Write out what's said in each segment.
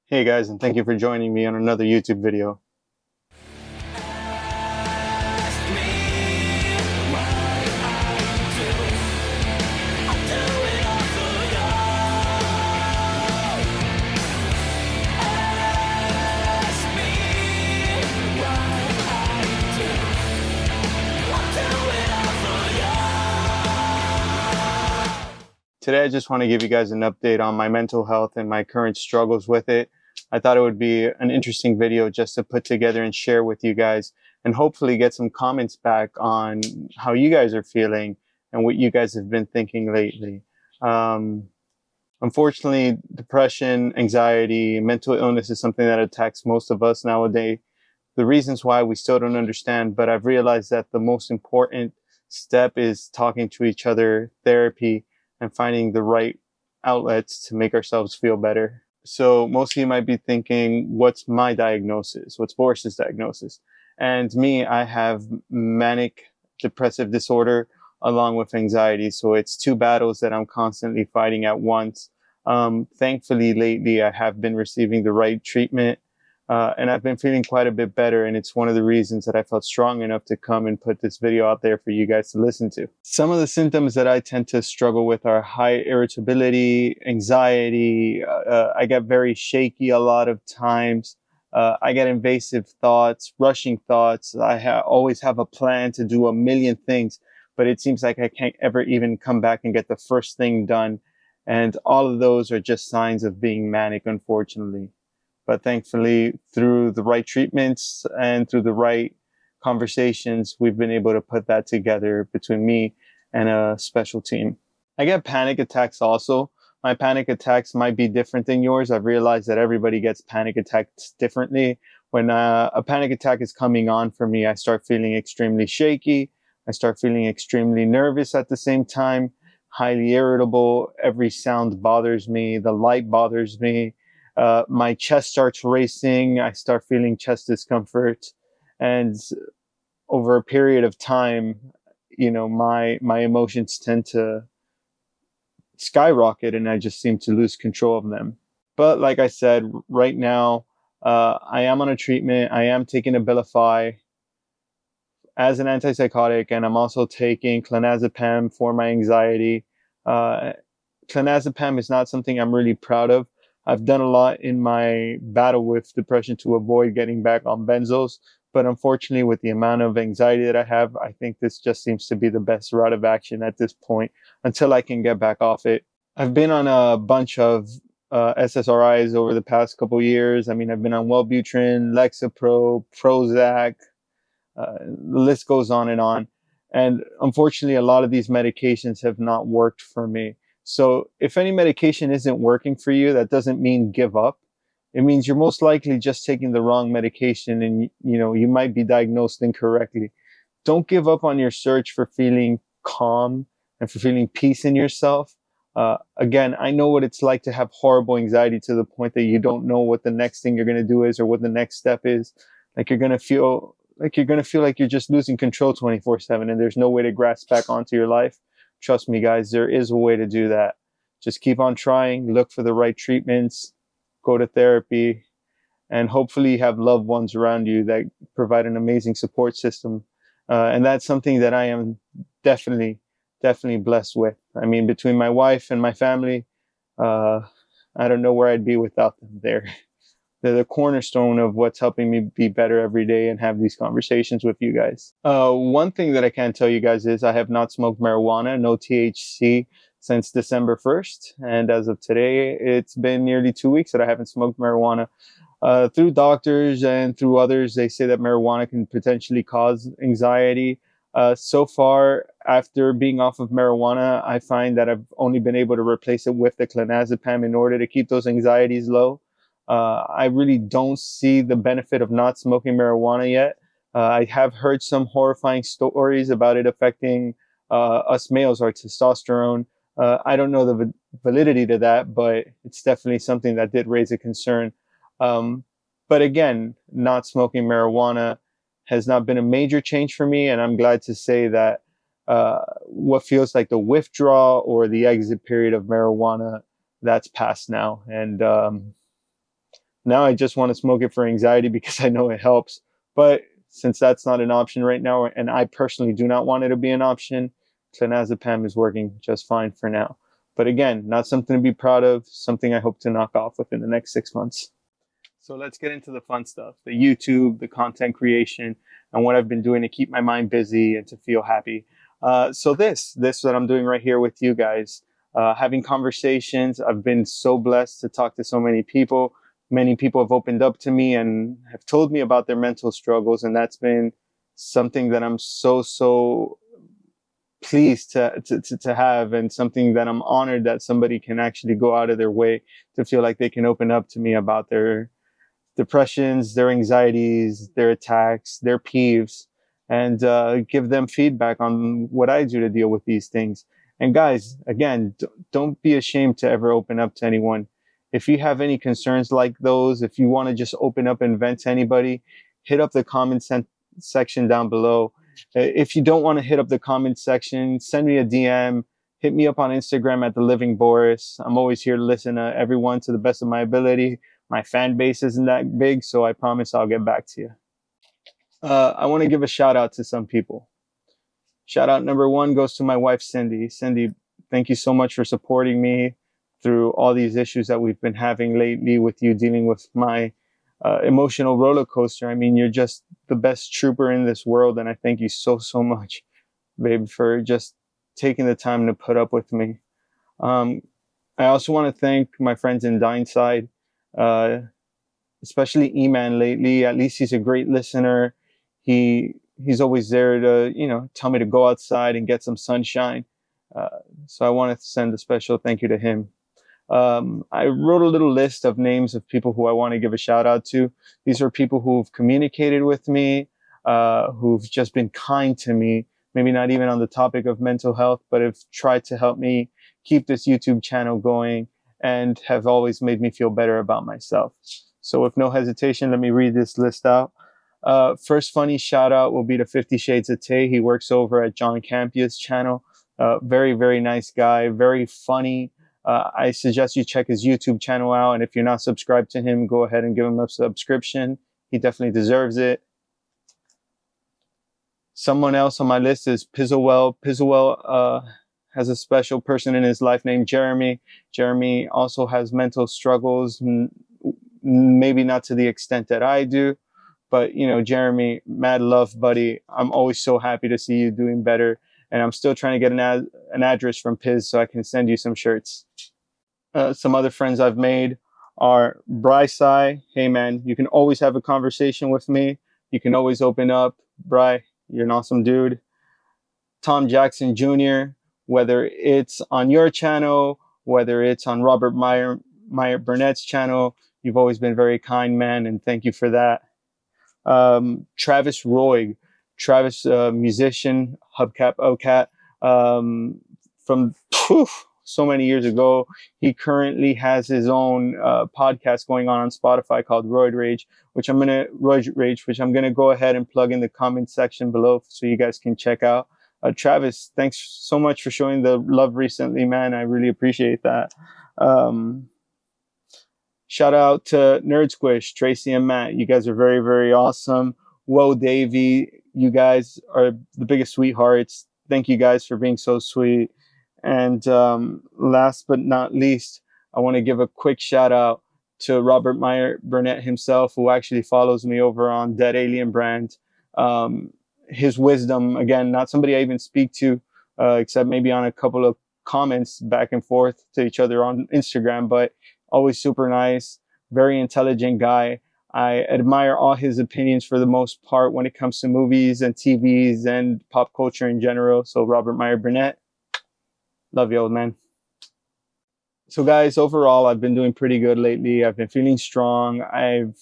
Hey guys, and thank you for joining me on another YouTube video. Today I just want to give you guys an update on my mental health and my current struggles with it. I thought it would be an interesting video just to put together and share with you guys, and hopefully get some comments back on how you guys are feeling and what you guys have been thinking lately. Unfortunately, depression, anxiety, mental illness is something that attacks most of us nowadays. The reasons why we still don't understand, but I've realized that the most important step is talking to each other, therapy, and finding the right outlets to make ourselves feel better. So most of you might be thinking, what's my diagnosis? What's Boris's diagnosis? And me, I have manic depressive disorder along with anxiety. So it's two battles that I'm constantly fighting at once. Thankfully, lately, I have been receiving the right treatment. And I've been feeling quite a bit better, and it's one of the reasons that I felt strong enough to come and put this video out there for you guys to listen to. Some of the symptoms that I tend to struggle with are high irritability, anxiety. I get very shaky a lot of times. I get invasive thoughts, rushing thoughts. I always have a plan to do a million things, but it seems like I can't ever even come back and get the first thing done. And all of those are just signs of being manic, unfortunately. But thankfully, through the right treatments and through the right conversations, we've been able to put that together between me and a special team. I get panic attacks also. My panic attacks might be different than yours. I've realized that everybody gets panic attacks differently. When a panic attack is coming on for me, I start feeling extremely shaky. I start feeling extremely nervous at the same time, highly irritable. Every sound bothers me. The light bothers me. My chest starts racing. I start feeling chest discomfort. And over a period of time, my emotions tend to skyrocket, and I just seem to lose control of them. But like I said, right now, I am on a treatment. I am taking Abilify as an antipsychotic, and I'm also taking clonazepam for my anxiety. Clonazepam is not something I'm really proud of. I've done a lot in my battle with depression to avoid getting back on benzos, but unfortunately, with the amount of anxiety that I have, I think this just seems to be the best route of action at this point until I can get back off it. I've been on a bunch of SSRIs over the past couple years. I mean, I've been on Wellbutrin, Lexapro, Prozac, the list goes on and on. And unfortunately, a lot of these medications have not worked for me. So if any medication isn't working for you, that doesn't mean give up. It means you're most likely just taking the wrong medication, and you might be diagnosed incorrectly. Don't give up on your search for feeling calm and for feeling peace in yourself. Again, I know what it's like to have horrible anxiety to the point that you don't know what the next thing you're going to do is or what the next step is. Like you're going to feel like you're just losing control 24/7, and there's no way to grasp back onto your life. Trust me, guys, there is a way to do that. Just keep on trying, look for the right treatments, go to therapy, and hopefully you have loved ones around you that provide an amazing support system. And that's something that I am definitely blessed with. I mean, between my wife and my family, I don't know where I'd be without them. They're the cornerstone of what's helping me be better every day and have these conversations with you guys. One thing that I can tell you guys is I have not smoked marijuana, no THC, since December 1st. And as of today, it's been nearly 2 weeks that I haven't smoked marijuana. Through doctors and through others, they say that marijuana can potentially cause anxiety. So far, after being off of marijuana, I find that I've only been able to replace it with the clonazepam in order to keep those anxieties low. I really don't see the benefit of not smoking marijuana yet. I have heard some horrifying stories about it affecting us males, our testosterone. I don't know the validity to that, but it's definitely something that did raise a concern. But again, not smoking marijuana has not been a major change for me, and I'm glad to say that what feels like the withdrawal or the exit period of marijuana, that's past now. And Now I just want to smoke it for anxiety because I know it helps. But since that's not an option right now, and I personally do not want it to be an option, clonazepam is working just fine for now. But again, not something to be proud of, something I hope to knock off within the next 6 months. So let's get into the fun stuff, the YouTube, the content creation, and what I've been doing to keep my mind busy and to feel happy. So this that I'm doing right here with you guys, having conversations. I've been so blessed to talk to so many people. Many people have opened up to me and have told me about their mental struggles. And that's been something that I'm so pleased to have, and something that I'm honored that somebody can actually go out of their way to feel like they can open up to me about their depressions, their anxieties, their attacks, their peeves, and give them feedback on what I do to deal with these things. And guys, again, don't be ashamed to ever open up to anyone. If you have any concerns like those, if you want to just open up and vent to anybody, hit up the section down below. If you don't want to hit up the comment section, send me a DM. Hit me up on Instagram at The Living Boris. I'm always here to listen to everyone to the best of my ability. My fan base isn't that big, so I promise I'll get back to you. I want to give a shout out to some people. Shout out number one goes to my wife, Cindy. Cindy, thank you so much for supporting me through all these issues that we've been having lately with you dealing with my emotional roller coaster. I mean, you're just the best trooper in this world, and I thank you so much, babe, for just taking the time to put up with me. I also want to thank my friends in Dineside, especially E-Man lately. At least he's a great listener. He's always there to, tell me to go outside and get some sunshine. So I want to send a special thank you to him. I wrote a little list of names of people who I want to give a shout out to. These are people who've communicated with me, who've just been kind to me, maybe not even on the topic of mental health, but have tried to help me keep this YouTube channel going and have always made me feel better about myself. So with no hesitation, let me read this list out. First funny shout out will be to 50 Shades of Tay. He works over at John Campia's channel. Very nice guy, very funny. I suggest you check his YouTube channel out. And if you're not subscribed to him, go ahead and give him a subscription. He definitely deserves it. Someone else on my list is Pizzlewell. Pizzlewell has a special person in his life named Jeremy. Jeremy also has mental struggles, maybe not to the extent that I do. But, Jeremy, mad love, buddy. I'm always so happy to see you doing better. And I'm still trying to get an address from Piz so I can send you some shirts. Some other friends I've made are Bryce. Hey, man, you can always have a conversation with me. You can always open up. Bry, you're an awesome dude. Tom Jackson Jr., whether it's on your channel, whether it's on Robert Meyer Burnett's channel, you've always been very kind, man, and thank you for that. Travis Roy, musician, Hubcap OCat, from so many years ago. He currently has his own podcast going on Spotify called Roid Rage, which I'm gonna go ahead and plug in the comment section below so you guys can check out. Travis, thanks so much for showing the love recently, man. I really appreciate that. Shout out to Nerd Squish, Tracy and Matt. You guys are very awesome. Whoa, Davey, you guys are the biggest sweethearts. Thank you guys for being so sweet. And last but not least, I want to give a quick shout out to Robert Meyer Burnett himself, who actually follows me over on Dead Alien Brand. His wisdom, again, not somebody I even speak to, except maybe on a couple of comments back and forth to each other on Instagram, but always super nice, very intelligent guy. I admire all his opinions for the most part when it comes to movies and TVs and pop culture in general. So Robert Meyer Burnett, love you, old man. So guys, overall, I've been doing pretty good lately. I've been feeling strong. I've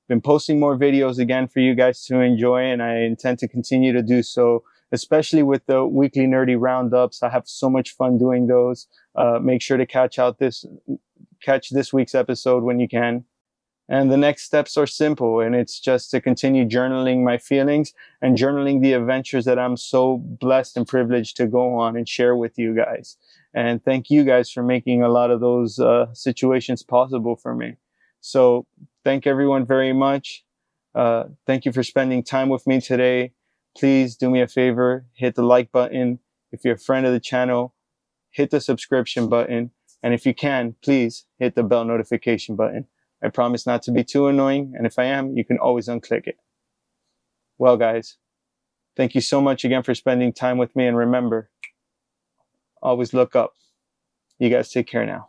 been posting more videos again for you guys to enjoy, and I intend to continue to do so, especially with the weekly nerdy roundups. I have so much fun doing those. Make sure to catch this week's episode when you can. And the next steps are simple, and it's just to continue journaling my feelings and journaling the adventures that I'm so blessed and privileged to go on and share with you guys. And thank you guys for making a lot of those situations possible for me. So thank everyone very much. Thank you for spending time with me today. Please do me a favor, hit the like button. If you're a friend of the channel, hit the subscription button. And if you can, please hit the bell notification button. I promise not to be too annoying. And if I am, you can always unclick it. Well, guys, thank you so much again for spending time with me. And remember, always look up. You guys take care now.